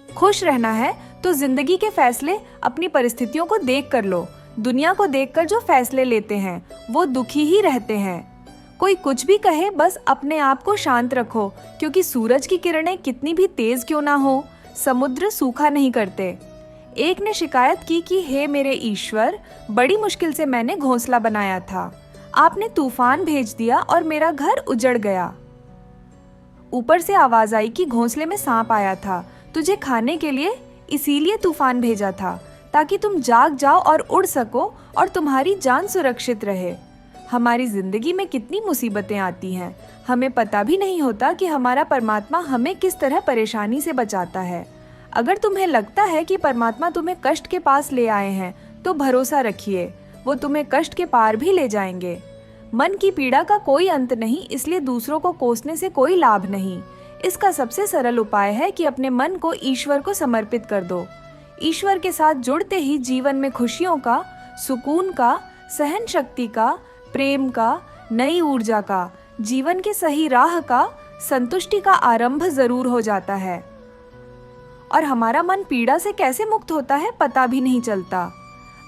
खुश रहना है तो जिंदगी के फैसले अपनी परिस्थितियों को देख कर लो। दुनिया को देखकर जो फैसले लेते हैं वो दुखी ही रहते हैं। कोई कुछ भी कहे, बस अपने आप को शांत रखो, क्योंकि सूरज की किरणें कितनी भी तेज क्यों ना हो, समुद्र सूखा नहीं करते। एक ने शिकायत की कि हे मेरे ईश्वर, बड़ी मुश्किल से मैंने घोंसला बनाया था, आपने तूफान भेज दिया और मेरा घर उजड़ गया। ऊपर से आवाज आई कि घोंसले में सांप आया था, तुझे खाने के लिए, इसीलिए तूफान भेजा था, ताकि तुम जाग जाओ और उड़ सको और तुम्हारी जान सुरक्षित रहे। हमारी जिंदगी में कितनी मुसीबतें आती हैं, हमें पता भी नहीं होता कि हमारा परमात्मा हमें किस तरह परेशानी से बचाता है। अगर तुम्हें लगता है कि परमात्मा तुम्हें कष्ट के पास ले आए हैं तो भरोसा रखिए, वो तुम्हें कष्ट के पार भी ले जाएंगे। मन की पीड़ा का कोई अंत नहीं, इसलिए दूसरों को कोसने से कोई लाभ नहीं। इसका सबसे सरल उपाय है कि अपने मन को ईश्वर को समर्पित कर दो। ईश्वर के साथ जुड़ते ही जीवन में खुशियों का, सुकून का, सहन शक्ति का, प्रेम का, नई ऊर्जा का, जीवन के सही राह का, संतुष्टि का आरंभ जरूर हो जाता है। और हमारा मन पीड़ा से कैसे मुक्त होता है पता भी नहीं चलता।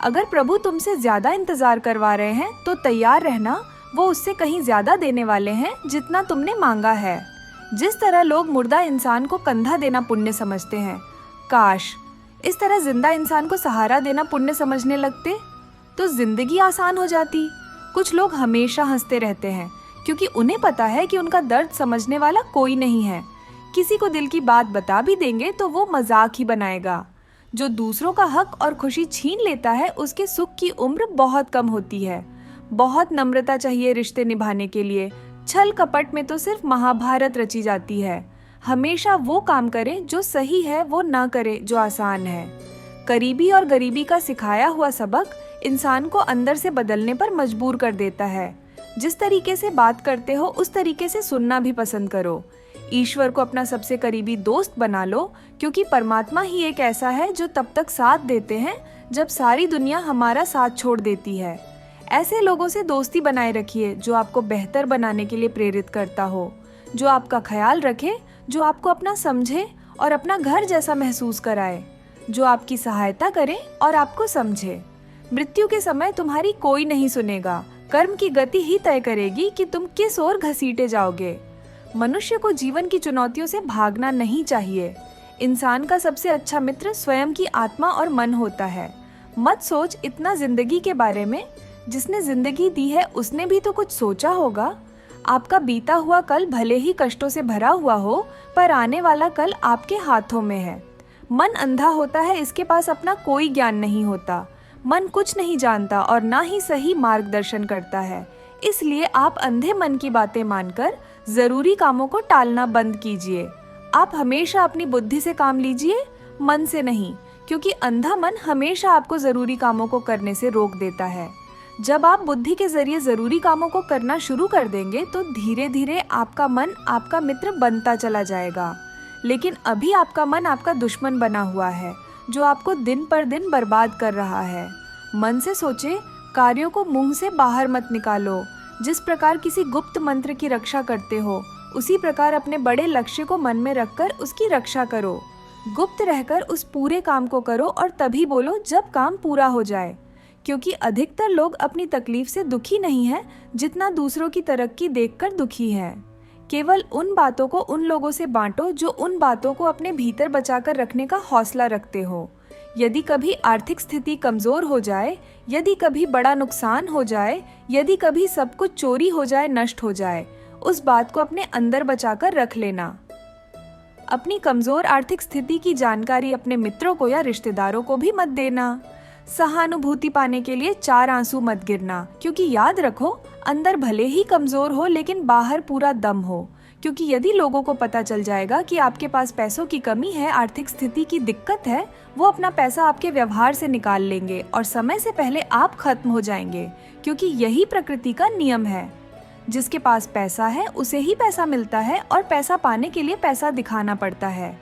अगर प्रभु तुमसे ज्यादा इंतजार करवा रहे हैं तो तैयार रहना, वो उससे कहीं ज्यादा देने वाले हैं जितना तुमने मांगा है। जिस तरह लोग मुर्दा इंसान को कंधा देना पुण्य समझते हैं, काश इस तरह जिंदा इंसान को सहारा देना पुण्य समझने लगते तो जिंदगी आसान हो जाती। कुछ लोग हमेशा हंसते रहते हैं क्योंकि उन्हें पता है कि उनका दर्द समझने वाला कोई नहीं है। किसी को दिल की बात बता भी देंगे तो वो मजाक ही बनाएगा। जो दूसरों का हक और खुशी छीन लेता है उसके सुख की उम्र बहुत कम होती है। बहुत नम्रता चाहिए रिश्ते निभाने के लिए। छल कपट में तो सिर्फ महाभारत रची जाती है। हमेशा वो काम करे जो सही है, वो ना करे जो आसान है। करीबी और गरीबी का सिखाया हुआ सबक इंसान को अंदर से बदलने पर मजबूर कर देता है। जिस तरीके से बात करते हो उस तरीके से सुनना भी पसंद करो। ईश्वर को अपना सबसे करीबी दोस्त बना लो, क्योंकि परमात्मा ही एक ऐसा है जो तब तक साथ देते हैं जब सारी दुनिया हमारा साथ छोड़ देती है। ऐसे लोगों से दोस्ती बनाए रखिए जो आपको बेहतर बनाने के लिए प्रेरित करता हो, जो आपका ख्याल रखे, जो आपको अपना समझे और अपना घर जैसा महसूस कराए, जो आपकी सहायता करे और आपको समझे। मृत्यु के समय तुम्हारी कोई नहीं सुनेगा। कर्म की गति ही तय करेगी कि तुम किस ओर घसीटे जाओगे। मनुष्य को जीवन की चुनौतियों से भागना नहीं चाहिए। इंसान का सबसे अच्छा मित्र स्वयं की आत्मा और मन होता है। मत सोच इतना जिंदगी के बारे में, जिसने जिंदगी दी है उसने भी तो कुछ सोचा होगा। आपका बीता हुआ कल भले ही कष्टों से भरा हुआ हो, पर आने वाला कल आपके हाथों में है। मन अंधा होता है, इसके पास अपना कोई ज्ञान नहीं होता। मन कुछ नहीं जानता और ना ही सही मार्गदर्शन करता है। इसलिए आप अंधे मन की बातें मानकर जरूरी कामों को टालना बंद कीजिए। आप हमेशा अपनी बुद्धि से काम लीजिए, मन से नहीं, क्योंकि अंधा मन हमेशा आपको जरूरी कामों को करने से रोक देता है। जब आप बुद्धि के जरिए जरूरी कामों को करना शुरू कर देंगे तो धीरे धीरे आपका मन आपका मित्र बनता चला जाएगा। लेकिन अभी आपका मन आपका दुश्मन बना हुआ है, जो आपको दिन पर दिन बर्बाद कर रहा है। मन से सोचे, कार्यों को मुंह से बाहर मत निकालो। जिस प्रकार किसी गुप्त मंत्र की रक्षा करते हो, उसी प्रकार अपने बड़े लक्ष्य को मन में रखकर उसकी रक्षा करो। गुप्त रहकर उस पूरे काम को करो और तभी बोलो जब काम पूरा हो जाए। क्योंकि अधिकतर लोग अपनी तकलीफ से दुखी नहीं हैं जितना दूसरों की तरक्की देखकर दुखी हैं। केवल उन बातों को उन लोगों से बांटो जो उन बातों को अपने भीतर बचाकर रखने का हौसला रखते हो। यदि कभी आर्थिक स्थिति कमजोर हो जाए, यदि कभी बड़ा नुकसान हो जाए, यदि कभी सब कुछ चोरी हो जाए, नष्ट हो जाए, उस बात को अपने अंदर बचाकर रख लेना। अपनी कमजोर आर्थिक स्थिति की जानकारी अपने मित्रों को या रिश्तेदारों को भी मत देना। सहानुभूति पाने के लिए 4 आंसू मत गिरना, क्योंकि याद रखो अंदर भले ही कमजोर हो लेकिन बाहर पूरा दम हो। क्योंकि यदि लोगों को पता चल जाएगा कि आपके पास पैसों की कमी है, आर्थिक स्थिति की दिक्कत है, वो अपना पैसा आपके व्यवहार से निकाल लेंगे और समय से पहले आप खत्म हो जाएंगे। क्योंकि यही प्रकृति का नियम है। जिसके पास पैसा है उसे ही पैसा मिलता है और पैसा पाने के लिए पैसा दिखाना पड़ता है।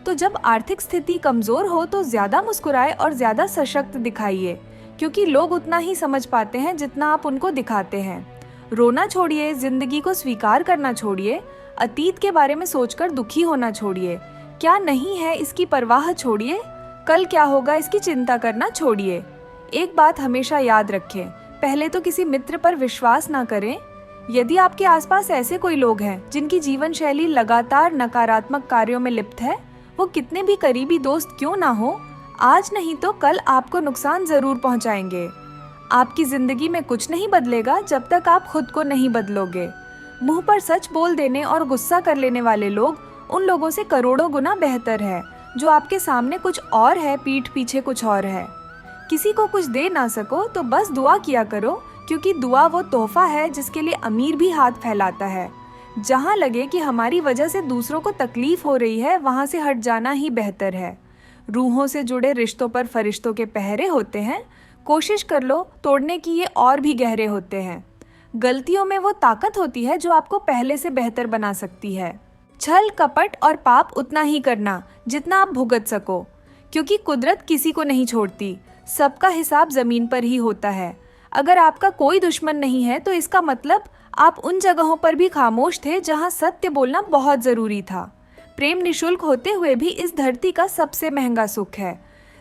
तो जब आर्थिक स्थिति कमजोर हो तो ज्यादा मुस्कुराए और ज्यादा सशक्त दिखाइए, क्योंकि लोग उतना ही समझ पाते हैं जितना आप उनको दिखाते हैं। रोना छोड़िए, जिंदगी को स्वीकार करना छोड़िए, अतीत के बारे में सोचकर दुखी होना छोड़िए। क्या नहीं है इसकी परवाह छोड़िए, कल क्या होगा इसकी चिंता करना छोड़िए। एक बात हमेशा याद रखें, पहले तो किसी मित्र पर विश्वास ना करें। यदि आपके आसपास ऐसे कोई लोग हैं जिनकी जीवन शैली लगातार नकारात्मक कार्यों में लिप्त है, वो कितने भी करीबी दोस्त क्यों ना हो, आज नहीं तो कल आपको नुकसान जरूर पहुंचाएंगे। आपकी जिंदगी में कुछ नहीं बदलेगा जब तक आप खुद को नहीं बदलोगे। मुंह पर सच बोल देने और गुस्सा कर लेने वाले लोग उन लोगों से करोड़ों गुना बेहतर है जो आपके सामने कुछ और है, पीठ पीछे कुछ और है। किसी को कुछ दे ना सको तो बस दुआ किया करो, क्योंकि दुआ वो तोहफा है जिसके लिए अमीर भी हाथ फैलाता है। जहाँ लगे कि हमारी वजह से दूसरों को तकलीफ हो रही है, वहाँ से हट जाना ही बेहतर है। रूहों से जुड़े रिश्तों पर फरिश्तों के पहरे होते हैं, कोशिश कर लो तोड़ने की, ये और भी गहरे होते हैं। गलतियों में वो ताकत होती है जो आपको पहले से बेहतर बना सकती है। छल कपट और पाप उतना ही करना जितना आप भुगत सको, क्योंकि कुदरत किसी को नहीं छोड़ती, सबका हिसाब जमीन पर ही होता है। अगर आपका कोई दुश्मन नहीं है तो इसका मतलब आप उन जगहों पर भी खामोश थे जहां सत्य बोलना बहुत जरूरी था। प्रेम निशुल्क होते हुए भी इस धरती का सबसे महंगा सुख है।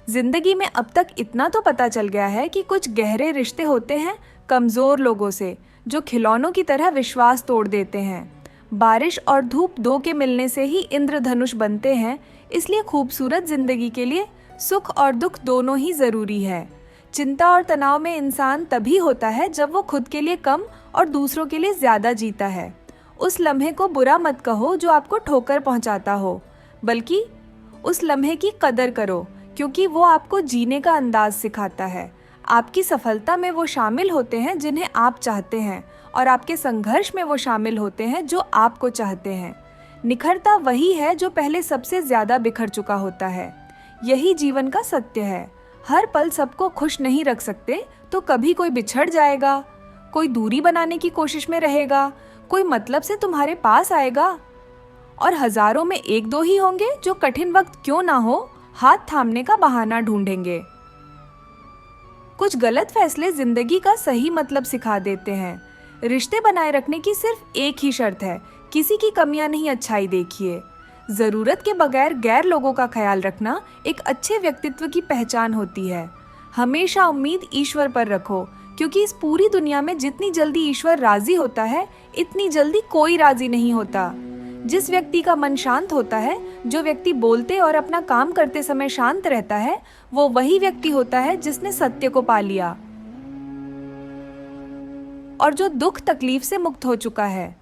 जिंदगी में अब तक इतना तो पता चल गया है कि कुछ गहरे रिश्ते होते हैं कमजोर लोगों से, जो खिलौनों की तरह विश्वास तोड़ देते हैं। बारिश और धूप दो के मिलने से ही इंद्रधनुष बनते हैं, इसलिए खूबसूरत जिंदगी के लिए सुख और दुख दोनों ही जरूरी है। चिंता और तनाव में इंसान तभी होता है जब वो खुद के लिए कम और दूसरों के लिए ज्यादा जीता है। उस लम्हे को बुरा मत कहो जो आपको ठोकर पहुंचाता हो, बल्कि उस लम्हे की कदर करो, क्योंकि वो आपको जीने का अंदाज सिखाता है। आपकी सफलता में वो शामिल होते हैं जिन्हें आप चाहते हैं, और आपके संघर्ष में वो शामिल होते हैं जो आपको चाहते हैं। निखरता वही है जो पहले सबसे ज्यादा बिखर चुका होता है। यही जीवन का सत्य है। हर पल सबको खुश नहीं रख सकते, तो कभी कोई बिछड़ जाएगा, कोई दूरी बनाने की कोशिश में रहेगा, कोई मतलब से तुम्हारे पास आएगा, और हजारों में एक दो ही होंगे जो कठिन वक्त क्यों ना हो हाथ थामने का बहाना ढूंढेंगे। कुछ गलत फैसले जिंदगी का सही मतलब सिखा देते हैं। रिश्ते बनाए रखने की सिर्फ एक ही शर्त है, किसी की कमियां नहीं, अच्छाई देखिए। जरूरत के बगैर गैर लोगों का ख्याल रखना एक अच्छे व्यक्तित्व की पहचान होती है। हमेशा उम्मीद ईश्वर पर रखो, क्योंकि इस पूरी दुनिया में जितनी जल्दी ईश्वर राजी होता है, इतनी जल्दी कोई राजी नहीं होता। जिस व्यक्ति का मन शांत होता है, जो व्यक्ति बोलते और अपना काम करते समय शांत रहता है, वो वही व्यक्ति होता है जिसने सत्य को पा लिया और जो दुख तकलीफ से मुक्त हो चुका है।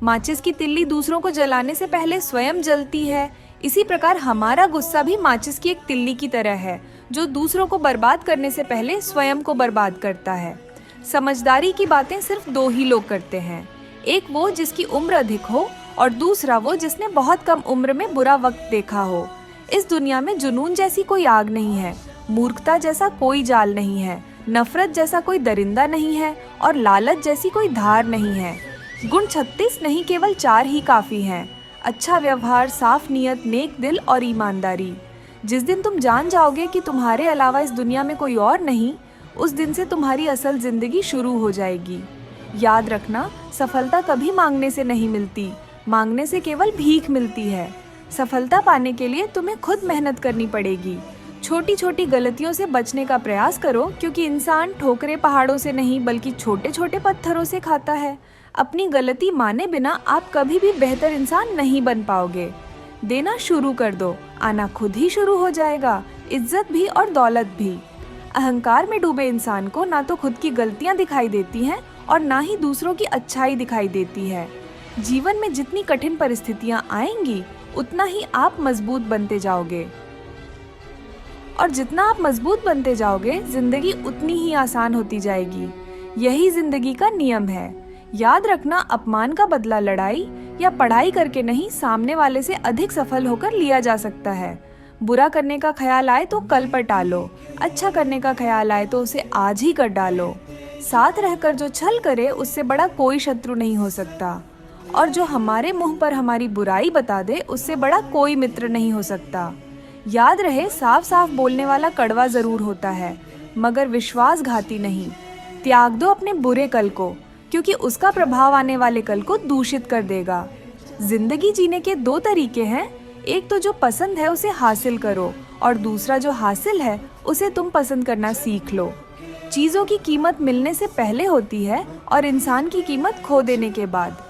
माचिस की तिल्ली दूसरों को जलाने से पहले स्वयं जलती है। इसी प्रकार हमारा गुस्सा भी माचिस की एक तिल्ली की तरह है, जो दूसरों को बर्बाद करने से पहले स्वयं को बर्बाद करता है। समझदारी की बातें सिर्फ दो ही लोग करते हैं, एक वो जिसकी उम्र अधिक हो और दूसरा वो जिसने बहुत कम उम्र में बुरा वक्त देखा हो। इस दुनिया में जुनून जैसी कोई आग नहीं है, मूर्खता जैसा कोई जाल नहीं है, नफरत जैसा कोई दरिंदा नहीं है, और लालच जैसी कोई धार नहीं है। गुण 36 नहीं, केवल 4 ही काफी हैं। अच्छा व्यवहार, साफ नियत, नेक दिल और ईमानदारी। जिस दिन तुम जान जाओगे कि तुम्हारे अलावा इस दुनिया में कोई और नहीं, उस दिन से तुम्हारी असल जिंदगी शुरू हो जाएगी। याद रखना, सफलता कभी मांगने से नहीं मिलती, मांगने से केवल भीख मिलती है। सफलता पाने के लिए तुम्हें खुद मेहनत करनी पड़ेगी। छोटी छोटी गलतियों से बचने का प्रयास करो, क्योंकि इंसान ठोकरे पहाड़ों से नहीं बल्कि छोटे छोटे पत्थरों से खाता है। अपनी गलती माने बिना आप कभी भी बेहतर इंसान नहीं बन पाओगे। देना शुरू कर दो, आना खुद ही शुरू हो जाएगा, इज्जत भी और दौलत भी। अहंकार में डूबे इंसान को ना तो खुद की गलतियां दिखाई देती हैं और ना ही दूसरों की अच्छाई दिखाई देती है। जीवन में जितनी कठिन परिस्थितियां आएंगी, उतना ही आप मजबूत बनते जाओगे, और जितना आप मजबूत बनते जाओगे, जिंदगी उतनी ही आसान होती जाएगी। यही जिंदगी का नियम है। याद रखना, अपमान का बदला लड़ाई या पढ़ाई करके नहीं, सामने वाले से अधिक सफल होकर लिया जा सकता है। बुरा करने का ख्याल आए तो कल पर टालो, अच्छा करने का ख्याल आए तो उसे आज ही कर डालो। साथ रहकर जो छल करे, उससे बड़ा कोई शत्रु नहीं हो सकता, और जो हमारे मुंह पर हमारी बुराई बता दे, उससे बड़ा कोई मित्र नहीं हो सकता। याद रहे, साफ साफ बोलने वाला कड़वा जरूर होता है, मगर विश्वासघाती नहीं। त्याग दो अपने बुरे कल को, क्योंकि उसका प्रभाव आने वाले कल को दूषित कर देगा। जिंदगी जीने के 2 तरीके हैं, एक तो जो पसंद है उसे हासिल करो और दूसरा जो हासिल है उसे तुम पसंद करना सीख लो। चीज़ों की कीमत मिलने से पहले होती है और इंसान की कीमत खो देने के बाद।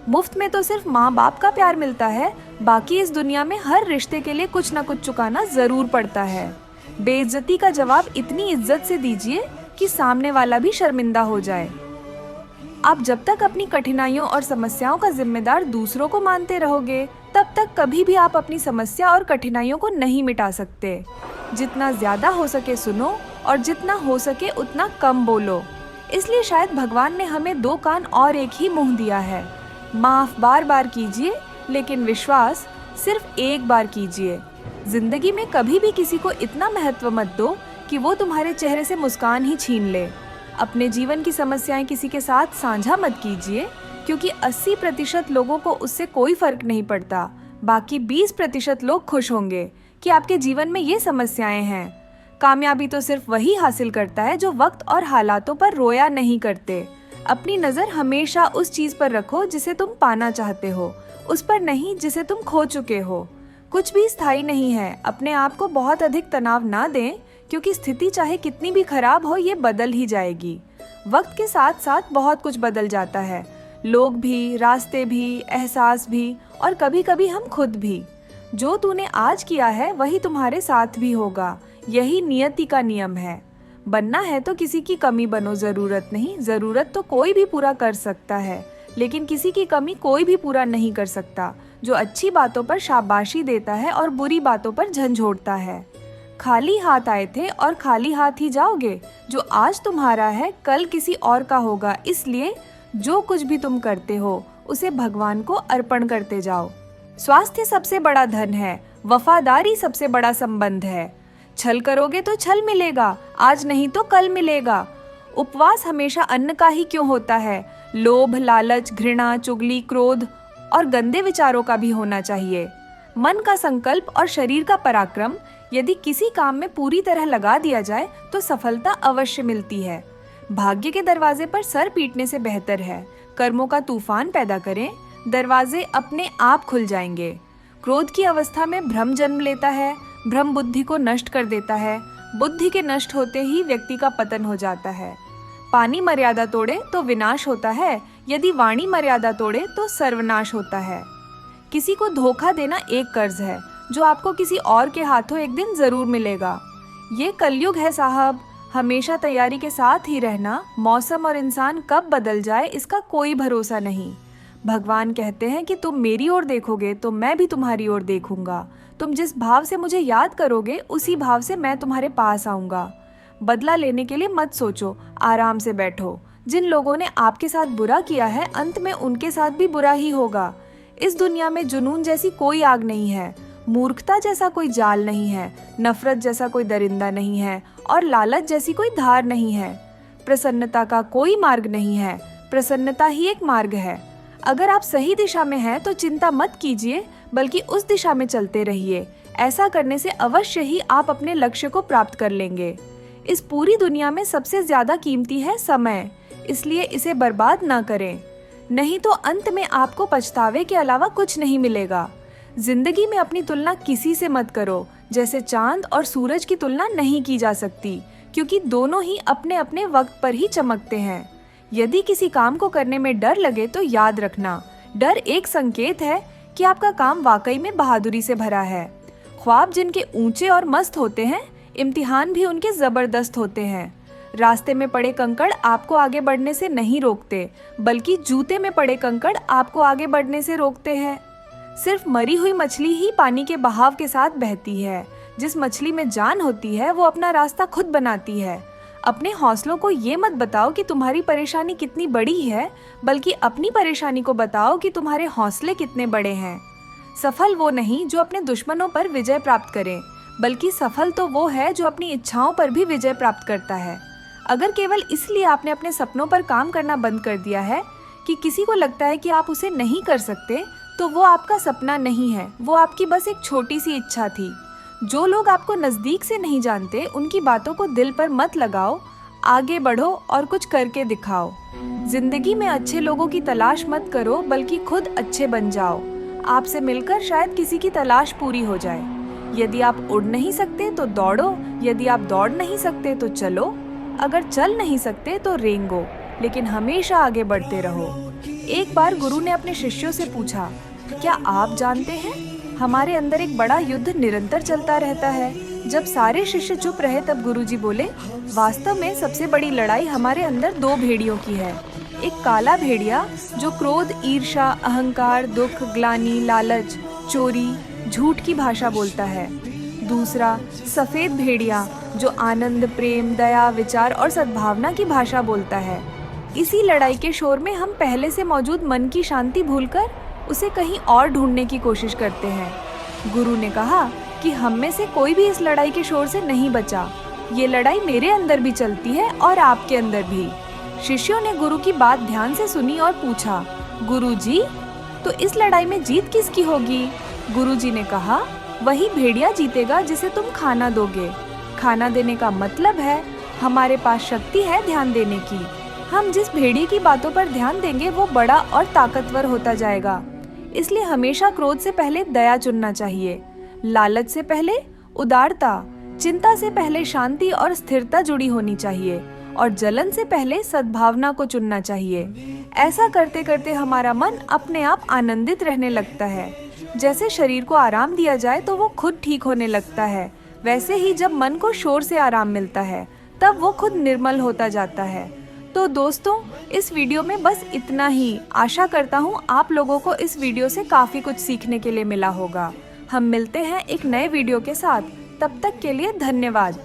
मुफ्त में तो सिर्फ माँ बाप का प्यार मिलता है, बाकी इस दुनिया में हर रिश्ते के लिए कुछ ना कुछ चुकाना ज़रूर पड़ता है। बेइज्जती का जवाब इतनी इज्जत से दीजिए कि सामने वाला भी शर्मिंदा हो जाए। आप जब तक अपनी कठिनाइयों और समस्याओं का जिम्मेदार दूसरों को मानते रहोगे, तब तक कभी भी आप अपनी समस्या और कठिनाइयों को नहीं मिटा सकते। जितना ज़्यादा हो सके सुनो और जितना हो सके उतना कम बोलो। इसलिए शायद भगवान ने हमें 2 कान और एक ही मुंह दिया है। माफ़ बार बार कीजिए, लेकिन विश्वास सिर्फ एक बार कीजिए। जिंदगी में कभी भी किसी को इतना महत्व मत दो कि वो तुम्हारे चेहरे से मुस्कान ही छीन ले। अपने जीवन की समस्याएं किसी के साथ साझा मत कीजिए, क्योंकि 80% लोगों को उससे कोई फर्क नहीं पड़ता। बाकी 20% लोग खुश होंगे कि आपके जीवन में ये समस्याएं हैं। कामयाबी तो सिर्फ वही हासिल करता है जो वक्त और हालातों पर रोया नहीं करते। अपनी नज़र हमेशा उस चीज़ पर रखो जिसे तुम पाना चाहते हो, उस पर नहीं जिसे तुम खो चुके हो। कुछ भी स्थायी नहीं है। अपने आप को बहुत अधिक तनाव ना दें, क्योंकि स्थिति चाहे कितनी भी खराब हो ये बदल ही जाएगी। वक्त के साथ साथ बहुत कुछ बदल जाता है, लोग भी, रास्ते भी, एहसास भी और कभी कभी हम खुद भी। जो तूने आज किया है वही तुम्हारे साथ भी होगा। यही नियति का नियम है। बनना है तो किसी की कमी बनो, ज़रूरत नहीं। ज़रूरत तो कोई भी पूरा कर सकता है, लेकिन किसी की कमी कोई भी पूरा नहीं कर सकता। जो अच्छी बातों पर शाबाशी देता है और बुरी बातों पर झंझोड़ता है। खाली हाथ आए थे और खाली हाथ ही जाओगे। जो आज तुम्हारा है कल किसी और का होगा, इसलिए जो कुछ भी तुम करते हो उसे भगवान को अर्पण करते जाओ। स्वास्थ्य सबसे बड़ा धन है, वफादारी सबसे बड़ा संबंध है। छल करोगे तो छल मिलेगा, आज नहीं तो कल मिलेगा। उपवास हमेशा अन्न का ही क्यों होता है? लोभ, लालच, घृणा, चुगली, क्रोध और गंदे विचारों का भी होना चाहिए। मन का संकल्प और शरीर का पराक्रम यदि किसी काम में पूरी तरह लगा दिया जाए तो सफलता अवश्य मिलती है। भाग्य के दरवाजे पर सर पीटने से बेहतर है कर्मों का तूफान पैदा करें, दरवाजे अपने आप खुल जाएंगे। क्रोध की अवस्था में भ्रम जन्म लेता है, भ्रम बुद्धि को नष्ट कर देता है। बुद्धि के नष्ट होते ही व्यक्ति का पतन हो जाता है। पानी मर्यादा तोड़े तो विनाश होता है, यदि वाणी मर्यादा तोड़े तो सर्वनाश होता है। किसी को धोखा देना एक कर्ज है जो आपको किसी और के हाथों एक दिन जरूर मिलेगा। ये कलयुग है साहब, हमेशा तैयारी के साथ ही रहना। मौसम और इंसान कब बदल जाए इसका कोई भरोसा नहीं। भगवान कहते हैं कि तुम मेरी ओर देखोगे तो मैं भी तुम्हारी ओर देखूंगा। तुम जिस भाव से मुझे याद करोगे उसी भाव से मैं तुम्हारे पास आऊंगा। बदला लेने के लिए मत सोचो, आराम से बैठो। जिन लोगों ने आपके साथ बुरा किया है अंत में उनके साथ भी बुरा ही होगा। इस दुनिया में जुनून जैसी कोई आग नहीं है, मूर्खता जैसा कोई जाल नहीं है, नफरत जैसा कोई दरिंदा नहीं है और लालच जैसी कोई धार नहीं है। प्रसन्नता का कोई मार्ग नहीं है, प्रसन्नता ही एक मार्ग है। अगर आप सही दिशा में हैं तो चिंता मत कीजिए, बल्कि उस दिशा में चलते रहिए। ऐसा करने से अवश्य ही आप अपने लक्ष्य को प्राप्त कर लेंगे। इस पूरी दुनिया में सबसे ज्यादा कीमती है समय, इसलिए इसे बर्बाद ना करें, नहीं तो अंत में आपको पछतावे के अलावा कुछ नहीं मिलेगा। जिंदगी में अपनी तुलना किसी से मत करो। जैसे चांद और सूरज की तुलना नहीं की जा सकती, क्योंकि दोनों ही अपने अपने वक्त पर ही चमकते हैं। यदि किसी काम को करने में डर लगे तो याद रखना, डर एक संकेत है कि आपका काम वाकई में बहादुरी से भरा है। ख्वाब जिनके ऊंचे और मस्त होते हैं, इम्तिहान भी उनके जबरदस्त होते हैं। रास्ते में पड़े कंकड़ आपको आगे बढ़ने से नहीं रोकते, बल्कि जूते में पड़े कंकड़ आपको आगे बढ़ने से रोकते हैं। सिर्फ मरी हुई मछली ही पानी के बहाव के साथ बहती है। जिस मछली में जान होती है वो अपना रास्ता खुद बनाती है। अपने हौसलों को ये मत बताओ कि तुम्हारी परेशानी कितनी बड़ी है, बल्कि अपनी परेशानी को बताओ कि तुम्हारे हौसले कितने बड़े हैं। सफल वो नहीं जो अपने दुश्मनों पर विजय प्राप्त करे, बल्कि सफल तो वो है जो अपनी इच्छाओं पर भी विजय प्राप्त करता है। अगर केवल इसलिए आपने अपने सपनों पर काम करना बंद कर दिया है कि किसी को लगता है कि आप उसे नहीं कर सकते, तो वो आपका सपना नहीं है, वो आपकी बस एक छोटी सी इच्छा थी। जो लोग आपको नज़दीक से नहीं जानते उनकी बातों को दिल पर मत लगाओ, आगे बढ़ो और कुछ करके दिखाओ। जिंदगी में अच्छे लोगों की तलाश मत करो, बल्कि खुद अच्छे बन जाओ। आपसे मिलकर शायद किसी की तलाश पूरी हो जाए। यदि आप उड़ नहीं सकते तो दौड़ो, यदि आप दौड़ नहीं सकते तो चलो, अगर चल नहीं सकते तो रेंगो, लेकिन हमेशा आगे बढ़ते रहो। एक बार गुरु ने अपने शिष्यों से पूछा, क्या आप जानते हैं हमारे अंदर एक बड़ा युद्ध निरंतर चलता रहता है। जब सारे शिष्य चुप रहे तब गुरुजी बोले, वास्तव में सबसे बड़ी लड़ाई हमारे अंदर दो भेड़ियों की है। एक काला भेड़िया जो क्रोध, ईर्ष्या, अहंकार, दुख, ग्लानि, लालच, चोरी, झूठ की भाषा बोलता है। दूसरा सफेद भेड़िया जो आनंद, प्रेम, दया, विचार और सद्भावना की भाषा बोलता है। इसी लड़ाई के शोर में हम पहले से मौजूद मन की शांति भूलकर उसे कहीं और ढूंढने की कोशिश करते हैं। गुरु ने कहा कि हम में से कोई भी इस लड़ाई के शोर से नहीं बचा। ये लड़ाई मेरे अंदर भी चलती है और आपके अंदर भी। शिष्यों ने गुरु की बात ध्यान से सुनी और पूछा, गुरु जी, तो इस लड़ाई में जीत किसकी होगी? गुरु जी ने कहा, वही भेड़िया जीतेगा जिसे तुम खाना दोगे। खाना देने का मतलब है हमारे पास शक्ति है ध्यान देने की। हम जिस भेड़िए की बातों पर ध्यान देंगे वो बड़ा और ताकतवर होता जाएगा। इसलिए हमेशा क्रोध से पहले दया चुनना चाहिए, लालच से पहले उदारता, चिंता से पहले शांति और स्थिरता जुड़ी होनी चाहिए और जलन से पहले सद्भावना को चुनना चाहिए। ऐसा करते करते हमारा मन अपने आप आनंदित रहने लगता है। जैसे शरीर को आराम दिया जाए तो वो खुद ठीक होने लगता है, वैसे ही जब मन को शोर से आराम मिलता है तब वो खुद निर्मल होता जाता है। तो दोस्तों, इस वीडियो में बस इतना ही। आशा करता हूँ आप लोगों को इस वीडियो से काफ़ी कुछ सीखने के लिए मिला होगा। हम मिलते हैं एक नए वीडियो के साथ। तब तक के लिए धन्यवाद।